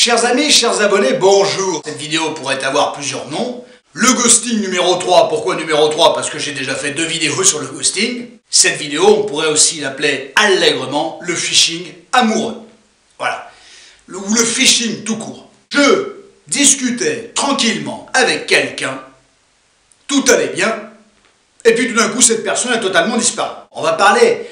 Chers amis, chers abonnés, bonjour. Cette vidéo pourrait avoir plusieurs noms. Le ghosting numéro 3, pourquoi numéro 3? Parce que j'ai déjà fait 2 vidéos sur le ghosting. Cette vidéo, on pourrait aussi l'appeler allègrement le phishing amoureux. Voilà. Ou le phishing tout court. Je discutais tranquillement avec quelqu'un, tout allait bien, et puis tout d'un coup, cette personne a totalement disparu. On va parler,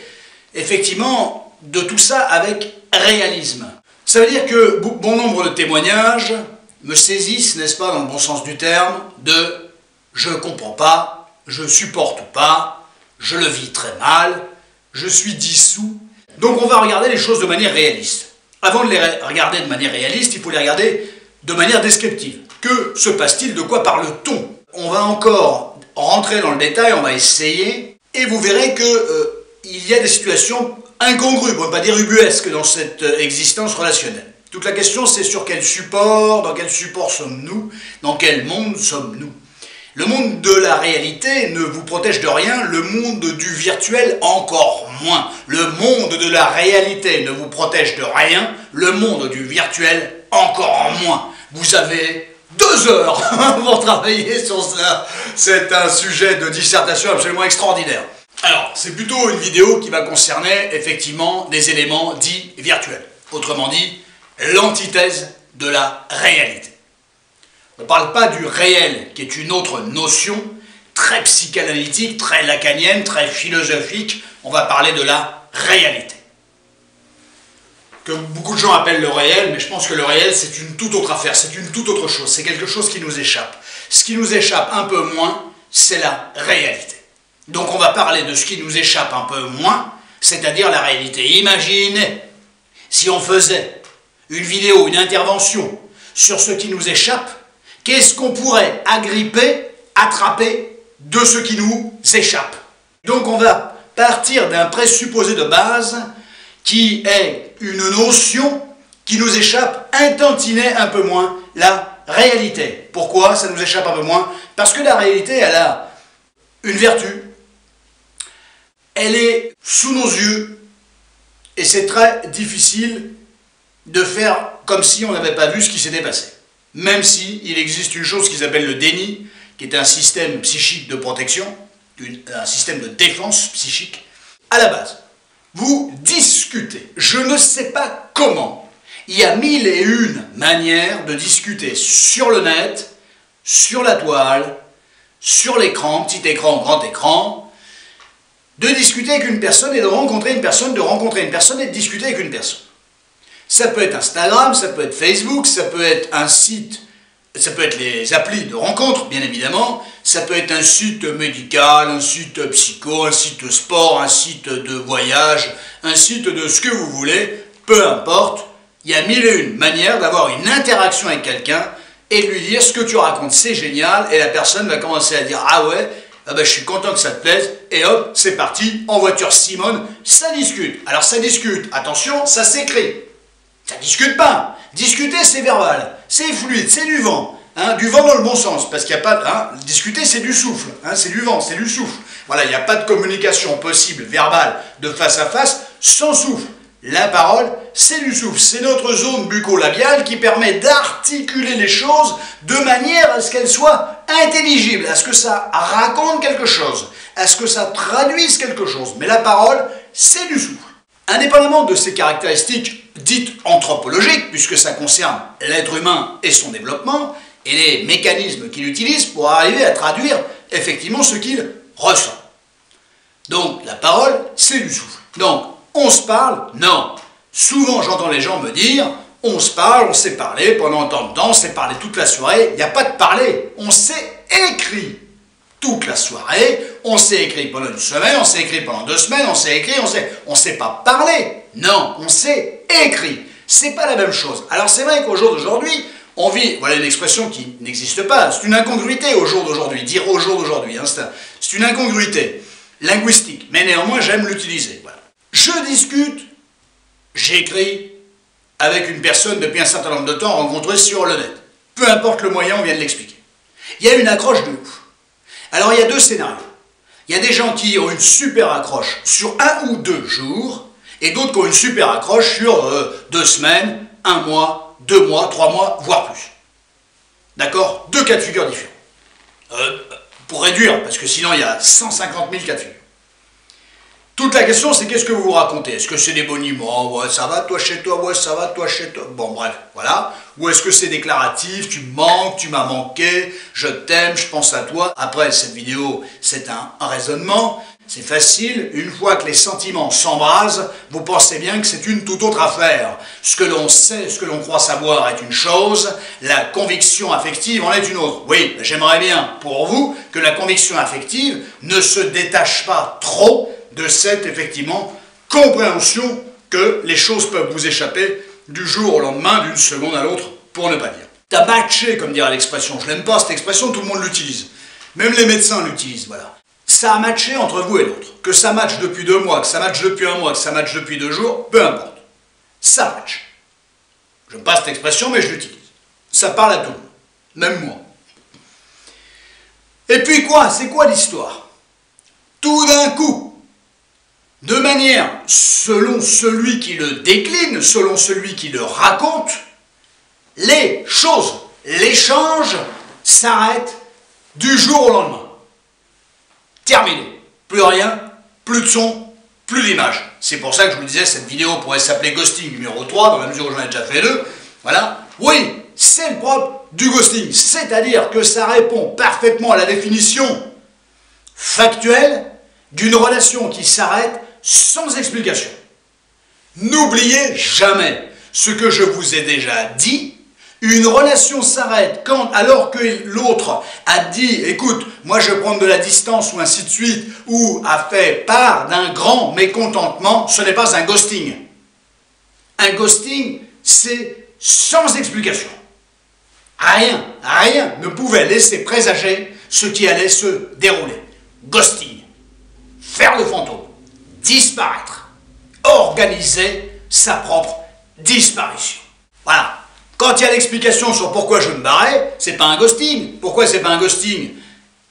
effectivement, de tout ça avec réalisme. Ça veut dire que bon nombre de témoignages me saisissent, n'est-ce pas, dans le bon sens du terme, de « je comprends pas, je supporte pas, je le vis très mal, je suis dissous ». Donc on va regarder les choses de manière réaliste. Avant de les regarder de manière réaliste, il faut les regarder de manière descriptive. Que se passe-t-il? De quoi parle-t-on? On va encore rentrer dans le détail, on va essayer, et vous verrez que il y a des situations incongrues, pour ne pas dire ubuesques, dans cette existence relationnelle. Toute la question, c'est sur quel support, dans quel support sommes-nous, dans quel monde sommes-nous? Le monde de la réalité ne vous protège de rien, le monde du virtuel encore moins. Le monde de la réalité ne vous protège de rien, le monde du virtuel encore moins. Vous avez 2 heures pour travailler sur ça. C'est un sujet de dissertation absolument extraordinaire. Alors, c'est plutôt une vidéo qui va concerner effectivement des éléments dits virtuels. Autrement dit, l'antithèse de la réalité. On ne parle pas du réel, qui est une autre notion très psychanalytique, très lacanienne, très philosophique. On va parler de la réalité. Que beaucoup de gens appellent le réel, mais je pense que le réel, c'est une toute autre affaire, c'est une toute autre chose, c'est quelque chose qui nous échappe. Ce qui nous échappe un peu moins, c'est la réalité. Donc on va parler de ce qui nous échappe un peu moins, c'est-à-dire la réalité. Imaginez si on faisait une vidéo, une intervention sur ce qui nous échappe, qu'est-ce qu'on pourrait agripper, attraper de ce qui nous échappe? Donc on va partir d'un présupposé de base qui est une notion qui nous échappe un tantinet un peu moins, la réalité. Pourquoi ça nous échappe un peu moins? Parce que la réalité, elle a une vertu, elle est sous nos yeux, et c'est très difficile de faire comme si on n'avait pas vu ce qui s'était passé. Même si il existe une chose qui s'appelle le déni, qui est un système psychique de protection, un système de défense psychique, à la base. Vous discutez, je ne sais pas comment, il y a 1001 manières de discuter sur le net, sur la toile, sur l'écran, petit écran, grand écran, de discuter avec une personne et de rencontrer une personne, de rencontrer une personne et de discuter avec une personne. Ça peut être Instagram, ça peut être Facebook, ça peut être un site, ça peut être les applis de rencontre, bien évidemment, ça peut être un site médical, un site psycho, un site sport, un site de voyage, un site de ce que vous voulez, peu importe, il y a 1001 manières d'avoir une interaction avec quelqu'un et lui dire ce que tu racontes, c'est génial, et la personne va commencer à dire « Ah ouais, ah ben, je suis content que ça te plaise », et hop, c'est parti, en voiture Simone, ça discute. Alors ça discute, attention, ça s'écrit. Ça discute pas. Discuter, c'est verbal, c'est fluide, c'est du vent. Hein, du vent dans le bon sens, parce qu'il n'y a pas... Hein, discuter, c'est du souffle. Hein, c'est du vent, c'est du souffle. Voilà, il n'y a pas de communication possible, verbale, de face à face, sans souffle. La parole, c'est du souffle. C'est notre zone bucco-labiale qui permet d'articuler les choses de manière à ce qu'elles soient intelligibles, à ce que ça raconte quelque chose, à ce que ça traduise quelque chose. Mais la parole, c'est du souffle. Indépendamment de ces caractéristiques dites anthropologiques, puisque ça concerne l'être humain et son développement, et les mécanismes qu'il utilise pour arriver à traduire effectivement ce qu'il ressent. Donc la parole, c'est du souffle. Donc, on se parle? Non. Souvent, j'entends les gens me dire, on se parle, on s'est parlé pendant tant de temps, on s'est parlé toute la soirée. Il n'y a pas de parler, on s'est écrit toute la soirée, on s'est écrit pendant une semaine, on s'est écrit pendant 2 semaines, on s'est écrit, on s'est pas parlé. Non, on s'est écrit. C'est pas la même chose. Alors c'est vrai qu'au jour d'aujourd'hui, on vit, voilà une expression qui n'existe pas, c'est une incongruité au jour d'aujourd'hui, dire au jour d'aujourd'hui, hein, c'est une incongruité linguistique, mais néanmoins j'aime l'utiliser. Voilà. Je discute, j'écris avec une personne depuis un certain nombre de temps rencontrée sur le net. Peu importe le moyen, on vient de l'expliquer. Il y a une accroche de ouf. Alors il y a 2 scénarios. Il y a des gens qui ont une super accroche sur 1 ou 2 jours, et d'autres qui ont une super accroche sur 2 semaines, 1 mois, 2 mois, 3 mois, voire plus. D'accord? 2 cas de figure différents. Pour réduire, parce que sinon il y a 150 000 cas de figure. Toute la question, c'est qu'est-ce que vous vous racontez? Est-ce que c'est des boniments? Ouais, ça va, toi chez toi? Ouais, ça va, toi chez toi? Bon, bref, voilà. Ou est-ce que c'est déclaratif? Tu me manques, tu m'as manqué, je t'aime, je pense à toi. Après, cette vidéo, c'est un raisonnement. C'est facile. Une fois que les sentiments s'embrasent, vous pensez bien que c'est une toute autre affaire. Ce que l'on sait, ce que l'on croit savoir est une chose, la conviction affective en est une autre. Oui, j'aimerais bien, pour vous, que la conviction affective ne se détache pas trop de cette, effectivement, compréhension que les choses peuvent vous échapper du jour au lendemain, d'une seconde à l'autre, pour ne pas dire. T'as matché, comme dirait l'expression. Je l'aime pas, cette expression, tout le monde l'utilise. Même les médecins l'utilisent, voilà. Ça a matché entre vous et l'autre. Que ça matche depuis 2 mois, que ça matche depuis 1 mois, que ça matche depuis 2 jours, peu importe. Ça match. Je n'aime pas cette expression, mais je l'utilise. Ça parle à tout le monde. Même moi. Et puis quoi? C'est quoi l'histoire? Tout d'un coup, de manière, selon celui qui le décline, selon celui qui le raconte, les choses, l'échange s'arrête du jour au lendemain. Terminé. Plus rien, plus de son, plus d'image. C'est pour ça que je vous disais, cette vidéo pourrait s'appeler Ghosting numéro 3, dans la mesure où j'en ai déjà fait 2. Voilà. Oui, c'est le propre du ghosting. C'est-à-dire que ça répond parfaitement à la définition factuelle d'une relation qui s'arrête sans explication. N'oubliez jamais ce que je vous ai déjà dit. Une relation s'arrête quand, alors que l'autre a dit « Écoute, moi je vais prendre de la distance » ou ainsi de suite, ou a fait part d'un grand mécontentement, ce n'est pas un ghosting. Un ghosting, c'est sans explication. Rien ne pouvait laisser présager ce qui allait se dérouler. Ghosting. Faire le fantôme. Disparaître. Organiser sa propre disparition. Voilà. Quand il y a l'explication sur pourquoi je me barrais, c'est pas un ghosting. Pourquoi c'est pas un ghosting?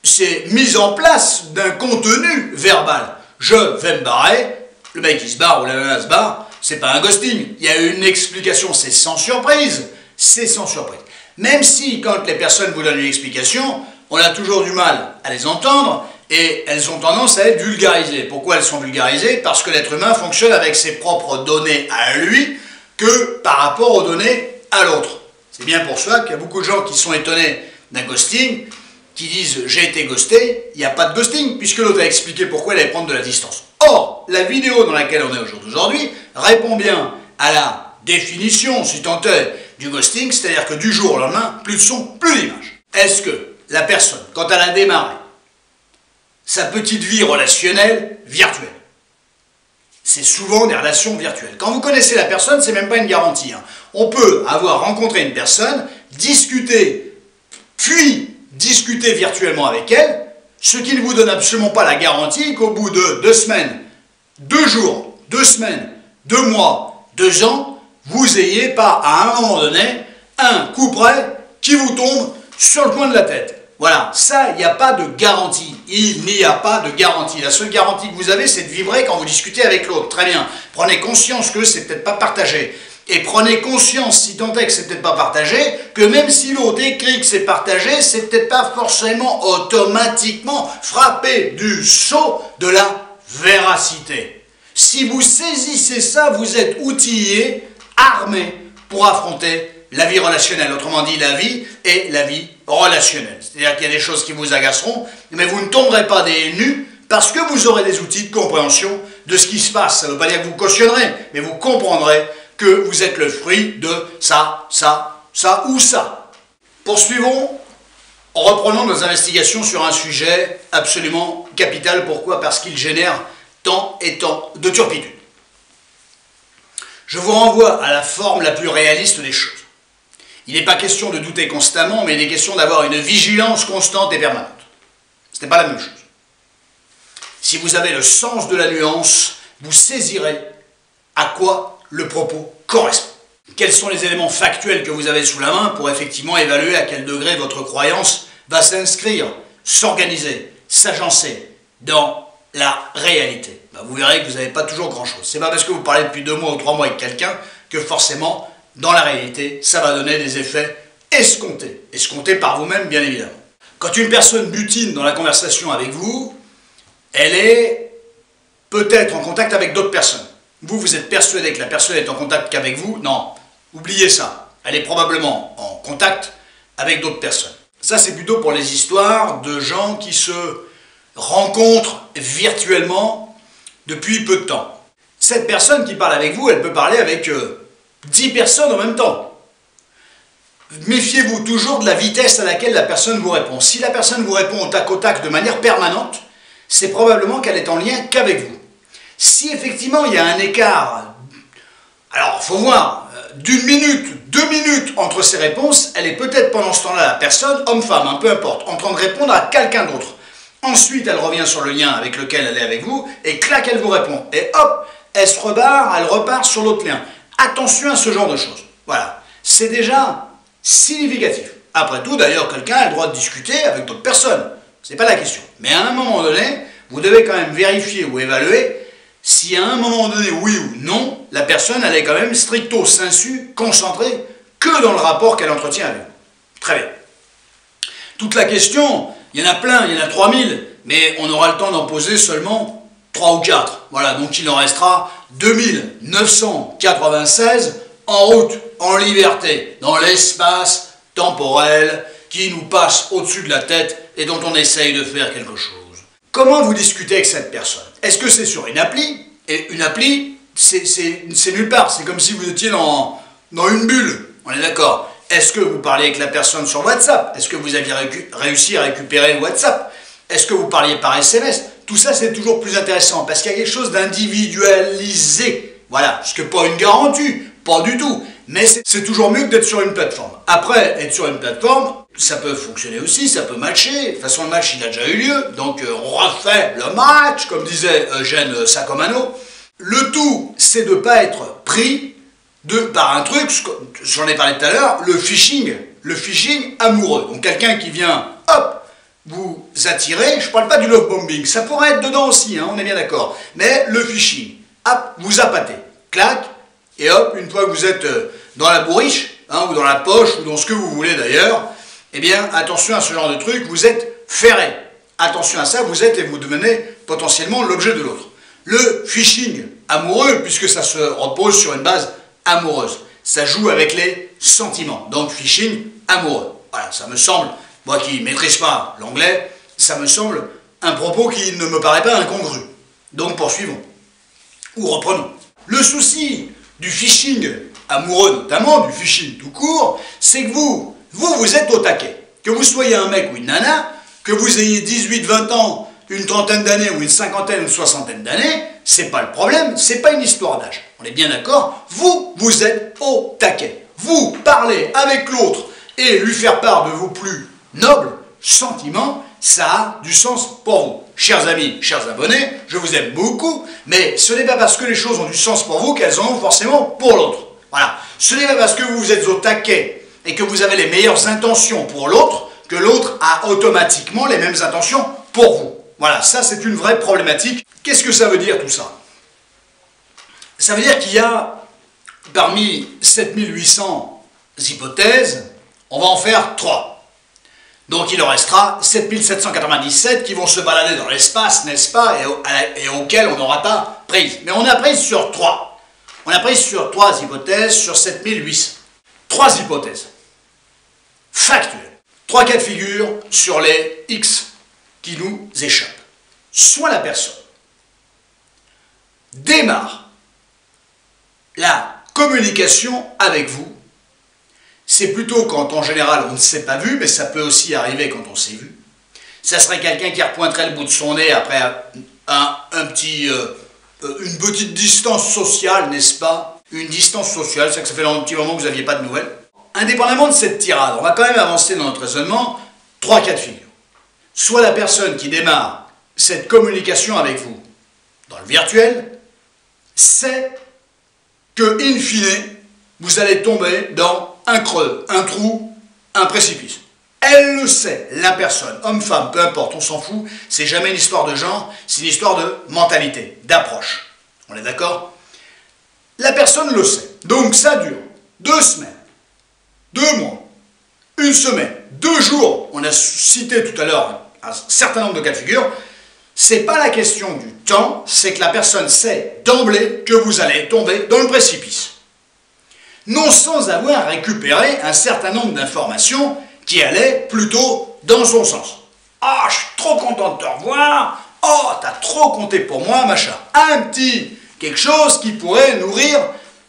C'est mise en place d'un contenu verbal. Je vais me barrer, le mec il se barre ou la nana se barre, c'est pas un ghosting. Il y a une explication, c'est sans surprise. C'est sans surprise. Même si, quand les personnes vous donnent une explication, on a toujours du mal à les entendre et elles ont tendance à être vulgarisées. Pourquoi elles sont vulgarisées? Parce que l'être humain fonctionne avec ses propres données à lui que par rapport aux données à l'autre. C'est bien pour ça qu'il y a beaucoup de gens qui sont étonnés d'un ghosting, qui disent « j'ai été ghosté », il n'y a pas de ghosting, puisque l'autre a expliqué pourquoi il allait prendre de la distance. Or, la vidéo dans laquelle on est aujourd'hui répond bien à la définition, si tant est, du ghosting, c'est-à-dire que du jour au lendemain, plus de son, plus d'image. Est-ce que la personne, quand elle a démarré sa petite vie relationnelle virtuelle, c'est souvent des relations virtuelles. Quand vous connaissez la personne, c'est même pas une garantie. Hein. On peut avoir rencontré une personne, discuter, puis discuter virtuellement avec elle, ce qui ne vous donne absolument pas la garantie qu'au bout de 2 semaines, 2 jours, 2 semaines, 2 mois, 2 ans, vous ayez pas à un moment donné un coup près qui vous tombe sur le coin de la tête. Voilà, ça, il n'y a pas de garantie. Il n'y a pas de garantie. La seule garantie que vous avez, c'est de vibrer quand vous discutez avec l'autre. Très bien. Prenez conscience que c'est peut-être pas partagé. Et prenez conscience, si tant est que c'est peut-être pas partagé, que même si l'autre écrit que c'est partagé, c'est peut-être pas forcément automatiquement frappé du sceau de la véracité. Si vous saisissez ça, vous êtes outillé, armé pour affronter la vie relationnelle, autrement dit la vie et la vie relationnelle. C'est-à-dire qu'il y a des choses qui vous agaceront, mais vous ne tomberez pas des nues parce que vous aurez des outils de compréhension de ce qui se passe. Ça ne veut pas dire que vous cautionnerez, mais vous comprendrez que vous êtes le fruit de ça, ça, ça ou ça. Poursuivons en reprenant nos investigations sur un sujet absolument capital. Pourquoi? Parce qu'il génère tant et tant de turpitude. Je vous renvoie à la forme la plus réaliste des choses. Il n'est pas question de douter constamment, mais il est question d'avoir une vigilance constante et permanente. Ce n'est pas la même chose. Si vous avez le sens de la nuance, vous saisirez à quoi le propos correspond. Quels sont les éléments factuels que vous avez sous la main pour effectivement évaluer à quel degré votre croyance va s'inscrire, s'organiser, s'agencer dans la réalité. Vous verrez que vous n'avez pas toujours grand-chose. Ce n'est pas parce que vous parlez depuis 2 mois ou 3 mois avec quelqu'un que forcément dans la réalité, ça va donner des effets escomptés. Escomptés par vous-même, bien évidemment. Quand une personne butine dans la conversation avec vous, elle est peut-être en contact avec d'autres personnes. Vous, vous êtes persuadé que la personne est en contact qu'avec vous. Non, oubliez ça. Elle est probablement en contact avec d'autres personnes. Ça, c'est plutôt pour les histoires de gens qui se rencontrent virtuellement depuis peu de temps. Cette personne qui parle avec vous, elle peut parler avec 10 personnes en même temps. Méfiez-vous toujours de la vitesse à laquelle la personne vous répond. Si la personne vous répond au tac de manière permanente, c'est probablement qu'elle est en lien qu'avec vous. Si effectivement il y a un écart, alors il faut voir, d'1 minute, 2 minutes entre ces réponses, elle est peut-être pendant ce temps-là, la personne, homme-femme, hein, peu importe, en train de répondre à quelqu'un d'autre. Ensuite, elle revient sur le lien avec lequel elle est avec vous, et clac, elle vous répond. Et hop, elle se rebarre, elle repart sur l'autre lien. Attention à ce genre de choses. Voilà. C'est déjà significatif. Après tout, d'ailleurs, quelqu'un a le droit de discuter avec d'autres personnes. C'est pas la question. Mais à un moment donné, vous devez quand même vérifier ou évaluer si à un moment donné, oui ou non, la personne, elle est quand même stricto sensu concentrée que dans le rapport qu'elle entretient avec vous. Très bien. Toute la question, il y en a plein, il y en a 3000, mais on aura le temps d'en poser seulement 3 ou 4. Voilà, donc il en restera 2996 en route, en liberté, dans l'espace temporel qui nous passe au-dessus de la tête et dont on essaye de faire quelque chose. Comment vous discutez avec cette personne? Est-ce que c'est sur une appli? Et une appli, c'est nulle part, c'est comme si vous étiez dans une bulle, on est d'accord? Est-ce que vous parliez avec la personne sur WhatsApp? Est-ce que vous aviez réussi à récupérer WhatsApp? Est-ce que vous parliez par SMS? Tout ça, c'est toujours plus intéressant parce qu'il y a quelque chose d'individualisé. Voilà, ce que pas une garantie, pas du tout. Mais c'est toujours mieux que d'être sur une plateforme. Après, être sur une plateforme, ça peut fonctionner aussi, ça peut matcher. De toute façon, le match, il a déjà eu lieu. Donc, on refait le match, comme disait Eugène Sacomano. Le tout, c'est de ne pas être pris par un truc, j'en ai parlé tout à l'heure, le phishing amoureux. Donc, quelqu'un qui vient, hop, vous attirer, je ne parle pas du love bombing, ça pourrait être dedans aussi, hein, on est bien d'accord. Mais le phishing, hop, vous appâtez, clac, et hop, une fois que vous êtes dans la bourriche, hein, ou dans la poche, ou dans ce que vous voulez d'ailleurs, eh bien, attention à ce genre de truc, vous êtes ferré. Attention à ça, vous êtes et vous devenez potentiellement l'objet de l'autre. Le phishing amoureux, puisque ça se repose sur une base amoureuse, ça joue avec les sentiments. Donc, phishing amoureux. Voilà, ça me semble, moi qui ne maîtrise pas l'anglais, ça me semble un propos qui ne me paraît pas incongru. Donc, poursuivons. Ou reprenons. Le souci du phishing amoureux, notamment, du phishing tout court, c'est que vous êtes au taquet. Que vous soyez un mec ou une nana, que vous ayez 18, 20 ans, une trentaine d'années ou une cinquantaine ou une soixantaine d'années, c'est pas le problème, c'est pas une histoire d'âge. On est bien d'accord? Vous êtes au taquet. Vous parlez avec l'autre et lui faire part de vos plus nobles sentiments, ça a du sens pour vous. Chers amis, chers abonnés, je vous aime beaucoup, mais ce n'est pas parce que les choses ont du sens pour vous qu'elles en ont forcément pour l'autre. Voilà. Ce n'est pas parce que vous êtes au taquet et que vous avez les meilleures intentions pour l'autre que l'autre a automatiquement les mêmes intentions pour vous. Voilà, ça c'est une vraie problématique. Qu'est-ce que ça veut dire tout ça? Ça veut dire qu'il y a, parmi 7800 hypothèses, on va en faire 3. Donc il en restera 7797 qui vont se balader dans l'espace, n'est-ce pas, et auxquelles on n'aura pas prise. Mais on a prise sur 3. On a prise sur 3 hypothèses sur 7800. 3 hypothèses factuelles. 3 cas de figure sur les X qui nous échappent. Soit la personne démarre la communication avec vous. C'est plutôt quand en général on ne s'est pas vu, mais ça peut aussi arriver quand on s'est vu. Ça serait quelqu'un qui repointerait le bout de son nez après une petite distance sociale, n'est-ce pas? Une distance sociale, c'est que ça fait un petit moment que vous n'aviez pas de nouvelles. Indépendamment de cette tirade, on va quand même avancer dans notre raisonnement. 3 cas de figure. Soit la personne qui démarre cette communication avec vous dans le virtuel sait que, in fine, vous allez tomber dans un creux, un trou, un précipice. Elle le sait, la personne, homme, femme, peu importe, on s'en fout, c'est jamais une histoire de genre, c'est une histoire de mentalité, d'approche. On est d'accord? La personne le sait, donc ça dure 2 semaines, 2 mois, 1 semaine, 2 jours, on a cité tout à l'heure un certain nombre de cas de figure, c'est pas la question du temps, c'est que la personne sait d'emblée que vous allez tomber dans le précipice. Non sans avoir récupéré un certain nombre d'informations qui allaient plutôt dans son sens. Ah, je suis trop content de te revoir, oh, t'as trop compté pour moi, machin. Un petit quelque chose qui pourrait nourrir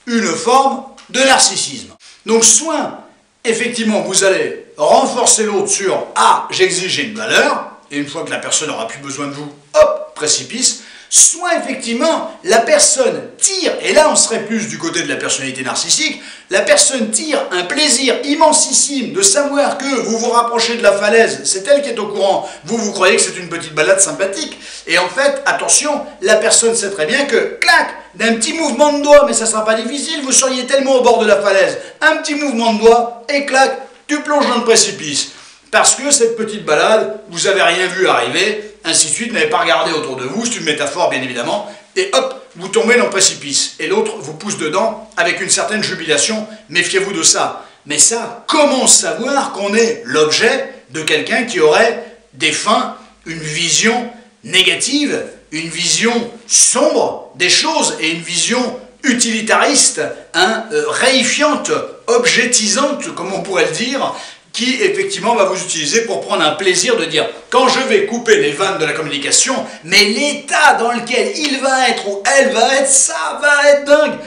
une forme de narcissisme. Donc soit, effectivement, vous allez renforcer l'autre sur « Ah, j'exige une valeur », et une fois que la personne n'aura plus besoin de vous, hop, précipice, soit effectivement, la personne tire, et là on serait plus du côté de la personnalité narcissique, la personne tire un plaisir immensissime de savoir que vous vous rapprochez de la falaise, c'est elle qui est au courant, vous croyez que c'est une petite balade sympathique, et en fait, attention, la personne sait très bien que, clac, d'un petit mouvement de doigt, mais ça ne sera pas difficile, vous seriez tellement au bord de la falaise, un petit mouvement de doigt, et clac, tu plonges dans le précipice. Parce que cette petite balade, vous n'avez rien vu arriver, ainsi de suite, vous n'avez pas regardé autour de vous, c'est une métaphore bien évidemment, et hop, vous tombez dans le précipice. Et l'autre vous pousse dedans avec une certaine jubilation, méfiez-vous de ça. Mais ça, comment savoir qu'on est l'objet de quelqu'un qui aurait des fins, une vision négative, une vision sombre des choses et une vision utilitariste, réifiante, objetisante, comme on pourrait le dire, qui effectivement va vous utiliser pour prendre un plaisir de dire quand je vais couper les vannes de la communication, mais l'état dans lequel il va être ou elle va être, ça va être dingue.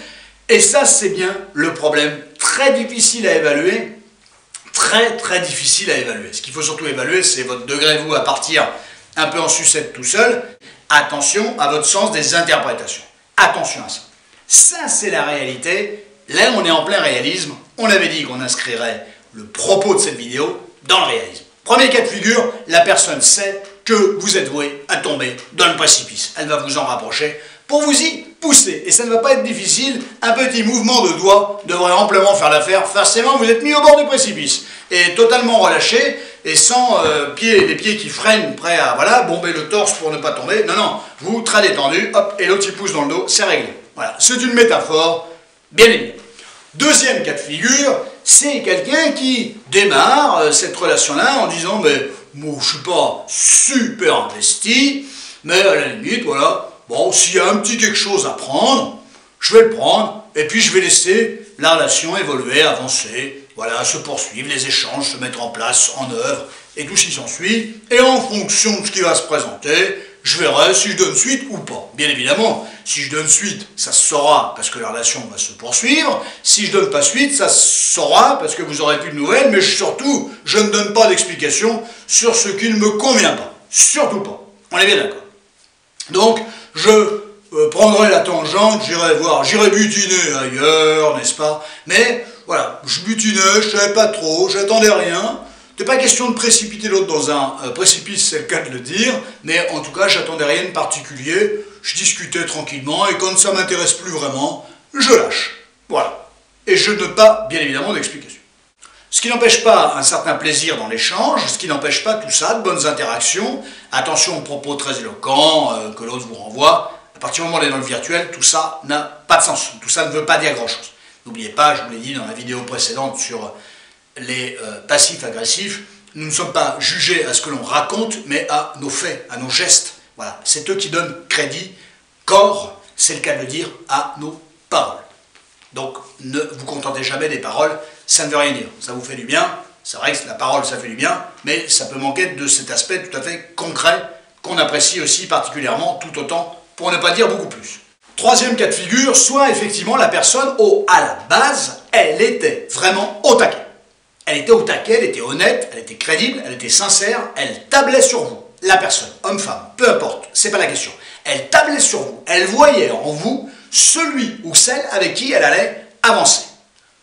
Et ça, c'est bien le problème très difficile à évaluer, très difficile à évaluer. Ce qu'il faut surtout évaluer, c'est votre degré, vous, à partir un peu en sucette tout seul. Attention à votre sens des interprétations. Attention à ça. Ça, c'est la réalité. Là, on est en plein réalisme. On avait dit qu'on inscrirait le propos de cette vidéo dans le réalisme. Premier cas de figure, la personne sait que vous êtes voué à tomber dans le précipice. Elle va vous en rapprocher pour vous y pousser. Et ça ne va pas être difficile, un petit mouvement de doigt devrait amplement faire l'affaire. Forcément, vous êtes mis au bord du précipice. Et totalement relâché, et sans les pieds qui freinent, prêts à bomber le torse pour ne pas tomber. Non, non, vous très détendu, hop, et l'autre il pousse dans le dos, c'est réglé. Voilà, c'est une métaphore, bien évidemment. Deuxième cas de figure, c'est quelqu'un qui démarre cette relation-là en disant « mais moi je suis pas super investi, mais à la limite, voilà, bon, s'il y a un petit quelque chose à prendre, je vais le prendre, et puis je vais laisser la relation évoluer, avancer, voilà, se poursuivre, les échanges se mettre en place, en œuvre, et tout ce qui s'ensuit, et en fonction de ce qui va se présenter, je verrai si je donne suite ou pas. Bien évidemment, si je donne suite, ça se saura parce que la relation va se poursuivre. Si je donne pas suite, ça se saura parce que vous aurez plus de nouvelles. Mais surtout, je ne donne pas d'explication sur ce qui ne me convient pas. Surtout pas. On est bien d'accord. Donc, je prendrai la tangente, j'irai butiner ailleurs, n'est-ce pas? Mais, voilà, je butinais, je savais pas trop, j'attendais rien. C'était pas question de précipiter l'autre dans un précipice, c'est le cas de le dire, mais en tout cas, j'attendais rien de particulier, je discutais tranquillement, et quand ça m'intéresse plus vraiment, je lâche. Voilà. Et je ne donne pas, bien évidemment, d'explication. Ce qui n'empêche pas un certain plaisir dans l'échange, ce qui n'empêche pas tout ça, de bonnes interactions, attention aux propos très éloquents que l'autre vous renvoie, à partir du moment où on est dans le virtuel, tout ça n'a pas de sens, tout ça ne veut pas dire grand-chose. N'oubliez pas, je vous l'ai dit dans la vidéo précédente sur les passifs agressifs, nous ne sommes pas jugés à ce que l'on raconte, mais à nos faits, à nos gestes. Voilà, c'est eux qui donnent crédit, corps, c'est le cas de le dire, à nos paroles. Donc, ne vous contentez jamais des paroles, ça ne veut rien dire. Ça vous fait du bien, c'est vrai que la parole, ça fait du bien, mais ça peut manquer de cet aspect tout à fait concret, qu'on apprécie aussi particulièrement, tout autant, pour ne pas dire beaucoup plus. Troisième cas de figure, soit effectivement la personne, à la base, elle était vraiment au taquet. Elle était au taquet, elle était honnête, elle était crédible, elle était sincère, elle tablait sur vous. La personne, homme, femme, peu importe, c'est pas la question. Elle tablait sur vous, elle voyait en vous celui ou celle avec qui elle allait avancer.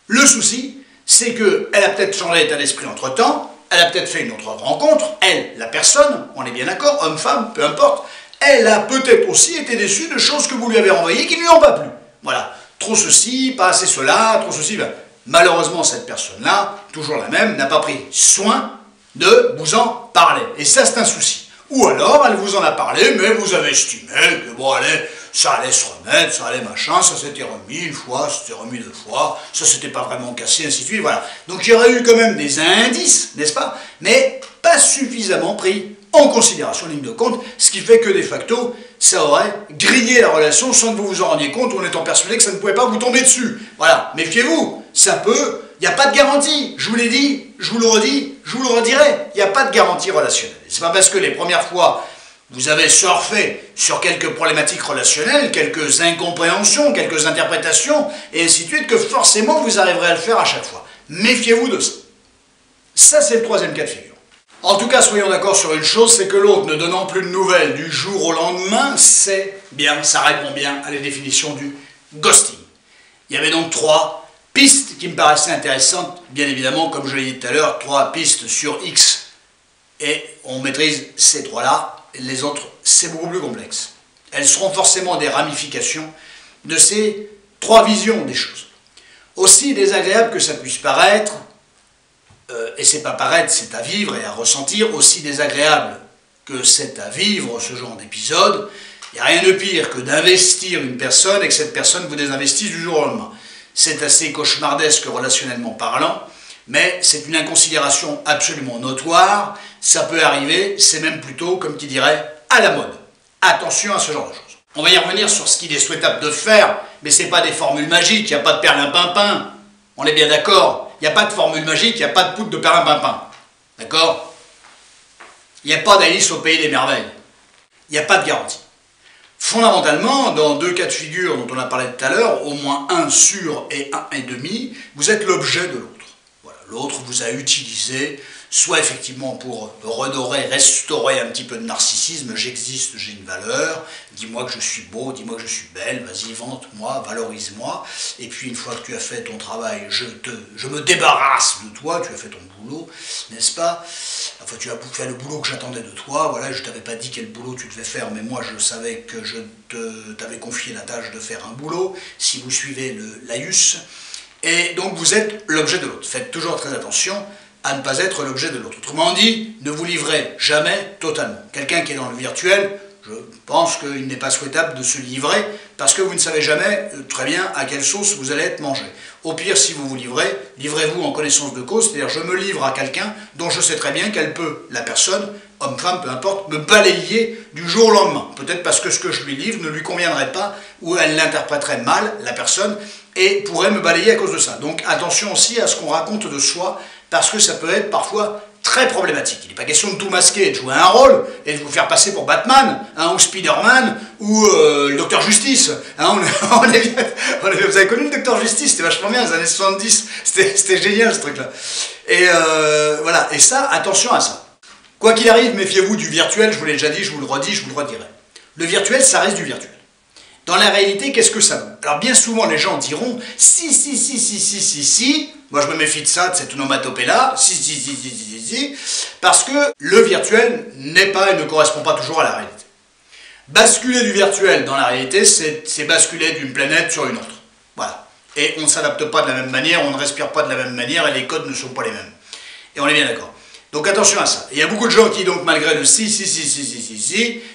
Le souci, c'est qu'elle a peut-être changé d'état d'esprit entre-temps, elle a peut-être fait une autre rencontre, elle, la personne, on est bien d'accord, homme, femme, peu importe, elle a peut-être aussi été déçue de choses que vous lui avez renvoyées qui ne lui ont pas plu. Voilà, trop ceci, pas assez cela, trop ceci, ben. Malheureusement, cette personne-là, toujours la même, n'a pas pris soin de vous en parler. Et ça, c'est un souci. Ou alors, elle vous en a parlé, mais vous avez estimé que, bon, allez, ça allait se remettre, ça allait machin, ça s'était remis une fois, ça s'était remis deux fois, ça s'était pas vraiment cassé, ainsi de suite, voilà. Donc il y aurait eu quand même des indices, n'est-ce pas, mais pas suffisamment pris en considération en ligne de compte, ce qui fait que de facto, ça aurait grillé la relation sans que vous vous en rendiez compte, ou en étant persuadé que ça ne pouvait pas vous tomber dessus. Voilà, méfiez-vous, ça peut, il n'y a pas de garantie, je vous l'ai dit, je vous le redis, je vous le redirai, il n'y a pas de garantie relationnelle. C'est pas parce que les premières fois, vous avez surfé sur quelques problématiques relationnelles, quelques incompréhensions, quelques interprétations, et ainsi de suite, que forcément vous arriverez à le faire à chaque fois. Méfiez-vous de ça. Ça, c'est le troisième cas de figure. En tout cas, soyons d'accord sur une chose, c'est que l'autre, ne donnant plus de nouvelles du jour au lendemain, c'est bien, ça répond bien à la définition du ghosting. Il y avait donc trois pistes qui me paraissaient intéressantes, bien évidemment, comme je l'ai dit tout à l'heure, trois pistes sur X, et on maîtrise ces trois-là. Les autres, c'est beaucoup plus complexe. Elles seront forcément des ramifications de ces trois visions des choses. Aussi désagréable que ça puisse paraître, et c'est pas paraître, c'est à vivre et à ressentir, aussi désagréable que c'est à vivre ce genre d'épisode, il n'y a rien de pire que d'investir une personne et que cette personne vous désinvestisse du jour au lendemain. C'est assez cauchemardesque relationnellement parlant, mais c'est une inconsidération absolument notoire, ça peut arriver, c'est même plutôt, comme qui dirait, à la mode. Attention à ce genre de choses. On va y revenir sur ce qu'il est souhaitable de faire, mais ce n'est pas des formules magiques, il n'y a pas de perlimpinpin. On est bien d'accord, il n'y a pas de formule magique, il n'y a pas de poudre de perlimpinpin. D'accord? Il n'y a pas d'Alice au pays des merveilles. Il n'y a pas de garantie. Fondamentalement, dans deux cas de figure dont on a parlé tout à l'heure, au moins un sûr et un et demi, vous êtes l'objet de l'autre. L'autre vous a utilisé, soit effectivement pour redorer, restaurer un petit peu de narcissisme, j'existe, j'ai une valeur, dis-moi que je suis beau, dis-moi que je suis belle, vas-y, vante-moi, valorise-moi, et puis une fois que tu as fait ton travail, je me débarrasse de toi, tu as fait ton boulot, n'est-ce pas? Enfin, tu as fait le boulot que j'attendais de toi, voilà, je ne t'avais pas dit quel boulot tu devais faire, mais moi je savais que je t'avais confié la tâche de faire un boulot, si vous suivez le laïus. Et donc vous êtes l'objet de l'autre. Faites toujours très attention à ne pas être l'objet de l'autre. Autrement dit, ne vous livrez jamais totalement. Quelqu'un qui est dans le virtuel, je pense qu'il n'est pas souhaitable de se livrer parce que vous ne savez jamais très bien à quelle sauce vous allez être mangé. Au pire, si vous vous livrez, livrez-vous en connaissance de cause, c'est-à-dire je me livre à quelqu'un dont je sais très bien qu'elle peut, la personne, homme, femme, peu importe, me balayer du jour au lendemain. Peut-être parce que ce que je lui livre ne lui conviendrait pas ou elle l'interpréterait mal, la personne, et pourrait me balayer à cause de ça. Donc attention aussi à ce qu'on raconte de soi, parce que ça peut être parfois très problématique. Il n'est pas question de tout masquer, de jouer un rôle, et de vous faire passer pour Batman, hein, ou Spider-Man, ou le Docteur Justice. Hein, vous avez connu le Docteur Justice, c'était vachement bien, les années 70, c'était génial ce truc-là. Et voilà, et ça, attention à ça. Quoi qu'il arrive, méfiez-vous du virtuel, je vous l'ai déjà dit, je vous le redis, je vous le redirai. Le virtuel, ça reste du virtuel. Dans la réalité, qu'est-ce que ça vaut? Alors bien souvent, les gens diront « si ». Moi, je me méfie de ça, de cette onomatopée-là. Si. Parce que le virtuel n'est pas et ne correspond pas toujours à la réalité. Basculer du virtuel dans la réalité, c'est basculer d'une planète sur une autre. Voilà. Et on ne s'adapte pas de la même manière, on ne respire pas de la même manière et les codes ne sont pas les mêmes. Et on est bien d'accord. Donc attention à ça. Et il y a beaucoup de gens qui, donc, malgré le si,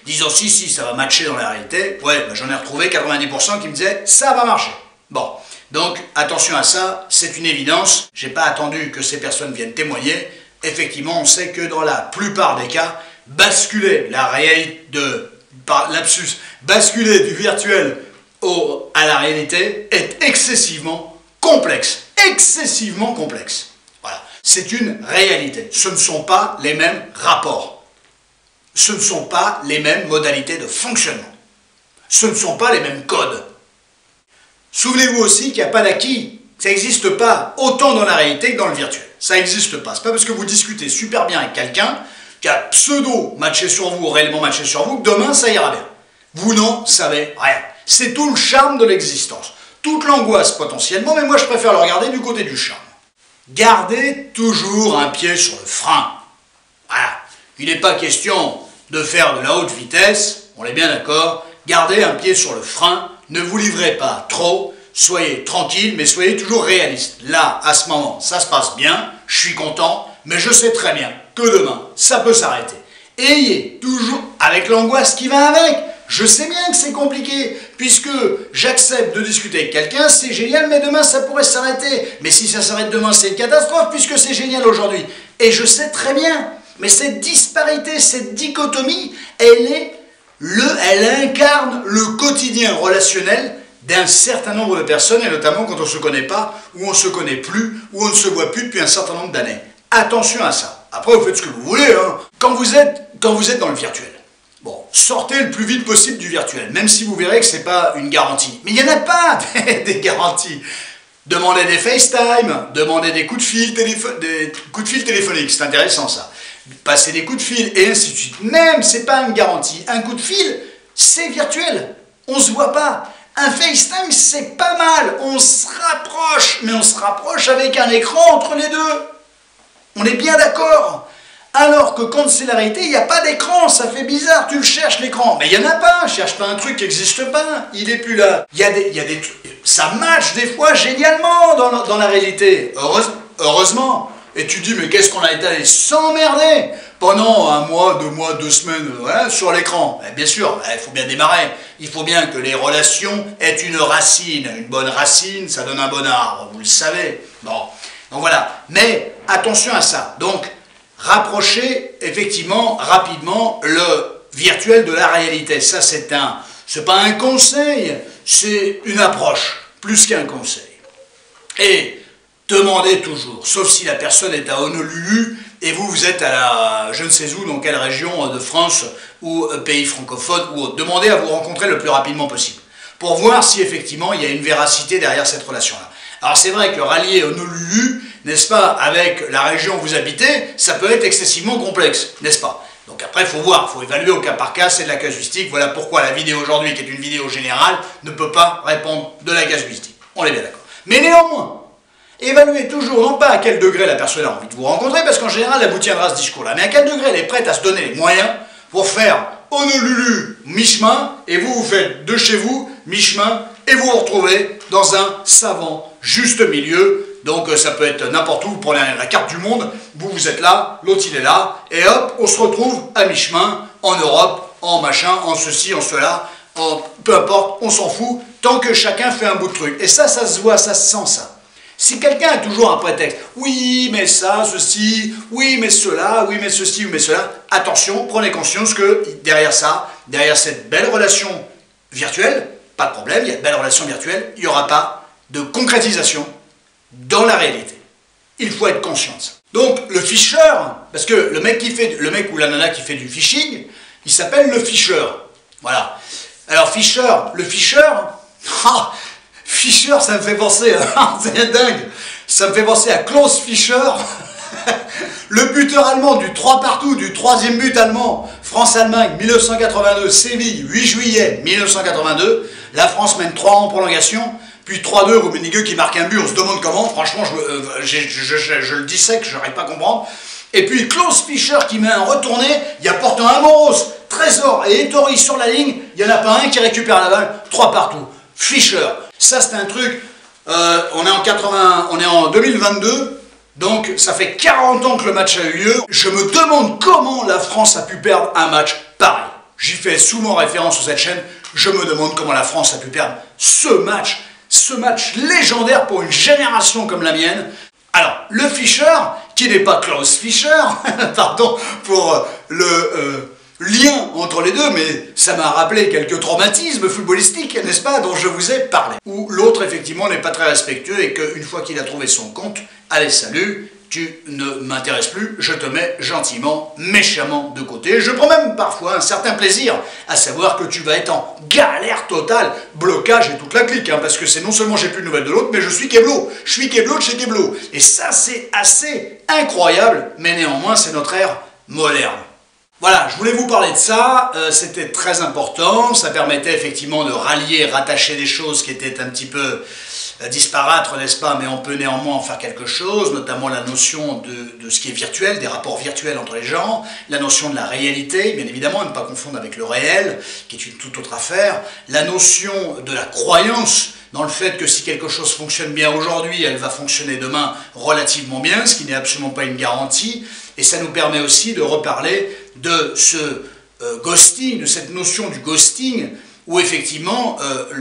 disant si, ça va matcher dans la réalité, ouais, ben, j'en ai retrouvé 90% qui me disaient ça va marcher. Bon, donc attention à ça, c'est une évidence. J'ai pas attendu que ces personnes viennent témoigner. Effectivement, on sait que dans la plupart des cas, basculer la réalité basculer du virtuel à la réalité est excessivement complexe. Excessivement complexe. Voilà. C'est une réalité. Ce ne sont pas les mêmes rapports. Ce ne sont pas les mêmes modalités de fonctionnement. Ce ne sont pas les mêmes codes. Souvenez-vous aussi qu'il n'y a pas d'acquis. Ça n'existe pas autant dans la réalité que dans le virtuel. Ça n'existe pas. Ce n'est pas parce que vous discutez super bien avec quelqu'un qui a pseudo matché sur vous, réellement matché sur vous, que demain ça ira bien. Vous n'en savez rien. C'est tout le charme de l'existence. Toute l'angoisse potentiellement, mais moi je préfère le regarder du côté du charme. Gardez toujours un pied sur le frein. Voilà. Il n'est pas question de faire de la haute vitesse, on est bien d'accord. Gardez un pied sur le frein, ne vous livrez pas trop, soyez tranquille, mais soyez toujours réaliste. Là, à ce moment, ça se passe bien, je suis content, mais je sais très bien que demain, ça peut s'arrêter. Ayez toujours, avec l'angoisse qui va avec, je sais bien que c'est compliqué, puisque j'accepte de discuter avec quelqu'un, c'est génial, mais demain ça pourrait s'arrêter. Mais si ça s'arrête demain, c'est une catastrophe, puisque c'est génial aujourd'hui. Et je sais très bien, mais cette disparité, cette dichotomie, elle incarne le quotidien relationnel d'un certain nombre de personnes, et notamment quand on ne se connaît pas, ou on ne se connaît plus, ou on ne se voit plus depuis un certain nombre d'années. Attention à ça. Après, vous faites ce que vous voulez, hein. Quand vous êtes dans le virtuel, bon, sortez le plus vite possible du virtuel, même si vous verrez que ce n'est pas une garantie. Mais il n'y en a pas des garanties. Demandez des FaceTime, demandez des coups de fil, téléphoniques, c'est intéressant ça. Passez des coups de fil, et ainsi de suite. Même, ce n'est pas une garantie. Un coup de fil, c'est virtuel. On ne se voit pas. Un FaceTime, c'est pas mal. On se rapproche, mais on se rapproche avec un écran entre les deux. On est bien d'accord. Alors que quand c'est la réalité, il n'y a pas d'écran, ça fait bizarre, tu le cherches l'écran. Mais il n'y en a pas, cherche pas un truc qui n'existe pas, il n'est plus là. Il y a des trucs, ça match des fois génialement dans la réalité, heureusement. Et tu dis, mais qu'est-ce qu'on a été allé s'emmerder pendant un mois, 2 mois, 2 semaines sur l'écran. Bien sûr, il faut bien démarrer. Il faut bien que les relations aient une racine. Une bonne racine, ça donne un bon arbre, vous le savez. Bon, donc voilà. Mais attention à ça. Donc, rapprocher effectivement rapidement le virtuel de la réalité. Ça, c'est pas un conseil, c'est une approche, plus qu'un conseil. Et demandez toujours, sauf si la personne est à Honolulu et vous êtes à la je ne sais où, dans quelle région de France ou pays francophone ou autre. Demandez à vous rencontrer le plus rapidement possible pour voir si effectivement il y a une véracité derrière cette relation-là. Alors c'est vrai que rallier Honolulu, n'est-ce pas, avec la région où vous habitez, ça peut être excessivement complexe, n'est-ce pas? Donc après, il faut voir, il faut évaluer au cas par cas, c'est de la casuistique. Voilà pourquoi la vidéo aujourd'hui, qui est une vidéo générale, ne peut pas répondre de la casuistique. On est bien d'accord. Mais néanmoins, évaluez toujours, non pas à quel degré la personne a envie de vous rencontrer, parce qu'en général, elle vous tiendra ce discours-là, mais à quel degré elle est prête à se donner les moyens pour faire Honolulu mi-chemin, et vous faites de chez vous mi-chemin, et vous vous retrouvez dans un savant juste milieu. Donc ça peut être n'importe où, vous prenez la carte du monde, vous êtes là, l'autre il est là, et hop, on se retrouve à mi-chemin, en Europe, en machin, en ceci, en cela, peu importe, on s'en fout, tant que chacun fait un bout de truc. Et ça se voit, ça se sent ça. Si quelqu'un a toujours un prétexte, oui mais ça, ceci, oui mais cela, oui mais ceci, oui mais cela, attention, prenez conscience que derrière ça, derrière cette belle relation virtuelle, pas de problème, il y a de belles relations virtuelles, il n'y aura pas de concrétisation dans la réalité. Il faut être conscient de ça. Donc le fisher, parce que le mec ou la nana qui fait du phishing, il s'appelle le fisher. Voilà. Alors le fisher, Fischer, ça me fait penser à... c'est dingue. Ça me fait penser à Klaus Fischer, le buteur allemand du 3 partout, du 3e but allemand, France-Allemagne, 1982, Séville, 8 juillet 1982. La France mène 3 en prolongation, puis 3-2, Rummenigge qui marque un but, on se demande comment, franchement, je le dissèque, je n'arrive pas à comprendre. Et puis Klaus Fischer qui met un retourné, il y a pourtant Amoros, Trésor et Ettori sur la ligne, il n'y en a pas un qui récupère la balle, 3 partout. Fischer. Ça, c'est un truc, on est en 2022, donc ça fait 40 ans que le match a eu lieu. Je me demande comment la France a pu perdre un match pareil. J'y fais souvent référence sur cette chaîne. Je me demande comment la France a pu perdre ce match légendaire pour une génération comme la mienne. Alors, le Fischer, qui n'est pas Klaus Fischer, pardon pour le... lien entre les deux, mais ça m'a rappelé quelques traumatismes footballistiques, n'est-ce pas, dont je vous ai parlé. Où l'autre, effectivement, n'est pas très respectueux et qu'une fois qu'il a trouvé son compte, allez, salut, tu ne m'intéresses plus, je te mets gentiment, méchamment de côté. Je prends même parfois un certain plaisir à savoir que tu vas être en galère totale, blocage et toute la clique, hein, parce que c'est non seulement j'ai plus de nouvelles de l'autre, mais je suis Keblo. Je suis Keblo de chez Keblo. Et ça, c'est assez incroyable, mais néanmoins, c'est notre ère moderne. Voilà, je voulais vous parler de ça, c'était très important, ça permettait effectivement de rallier, rattacher des choses qui étaient un petit peu disparates, n'est-ce pas, mais on peut néanmoins en faire quelque chose, notamment la notion de ce qui est virtuel, des rapports virtuels entre les gens, la notion de la réalité, bien évidemment, ne pas confondre avec le réel, qui est une toute autre affaire, la notion de la croyance, dans le fait que si quelque chose fonctionne bien aujourd'hui, elle va fonctionner demain relativement bien, ce qui n'est absolument pas une garantie, et ça nous permet aussi de reparler de ce ghosting, de cette notion du ghosting, où effectivement,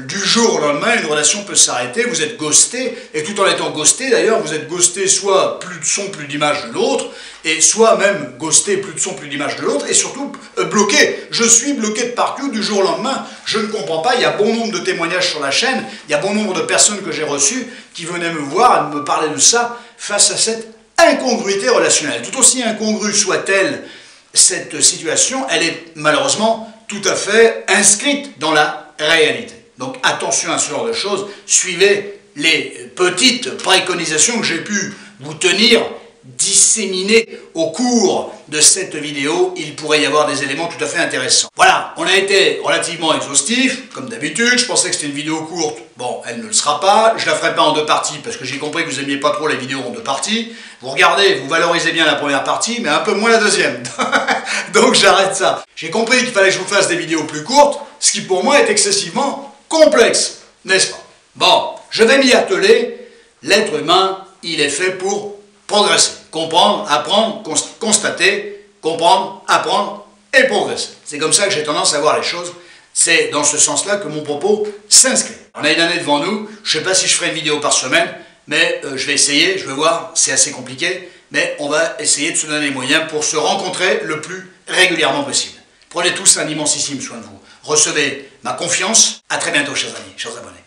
du jour au lendemain, une relation peut s'arrêter, vous êtes ghosté, et tout en étant ghosté d'ailleurs, vous êtes ghosté soit plus de son, plus d'image de l'autre, et soit même ghosté, plus de son, plus d'image de l'autre, et surtout bloqué. Je suis bloqué de partout du jour au lendemain, je ne comprends pas, il y a bon nombre de témoignages sur la chaîne, il y a bon nombre de personnes que j'ai reçues qui venaient me voir et me parler de ça face à cette incongruité relationnelle. Tout aussi incongrue soit-elle, cette situation, elle est malheureusement tout à fait inscrite dans la réalité. Donc attention à ce genre de choses, suivez les petites préconisations que j'ai pu vous tenir disséminées au cours de cette vidéo. Il pourrait y avoir des éléments tout à fait intéressants. Voilà, on a été relativement exhaustif, comme d'habitude. Je pensais que c'était une vidéo courte. Bon, elle ne le sera pas. Je la ferai pas en deux parties parce que j'ai compris que vous n'aimiez pas trop les vidéos en deux parties. Vous regardez, vous valorisez bien la première partie, mais un peu moins la deuxième. Donc j'arrête ça. J'ai compris qu'il fallait que je vous fasse des vidéos plus courtes, ce qui pour moi est excessivement complexe, n'est-ce pas? Bon, je vais m'y atteler. L'être humain, il est fait pour progresser. Comprendre, apprendre, constater, comprendre, apprendre et progresser. C'est comme ça que j'ai tendance à voir les choses. C'est dans ce sens-là que mon propos s'inscrit. On a une année devant nous. Je ne sais pas si je ferai une vidéo par semaine, mais je vais essayer, je vais voir, c'est assez compliqué, mais on va essayer de se donner les moyens pour se rencontrer le plus régulièrement possible. Prenez tous un immensissime soin de vous. Recevez ma confiance. À très bientôt, chers amis, chers abonnés.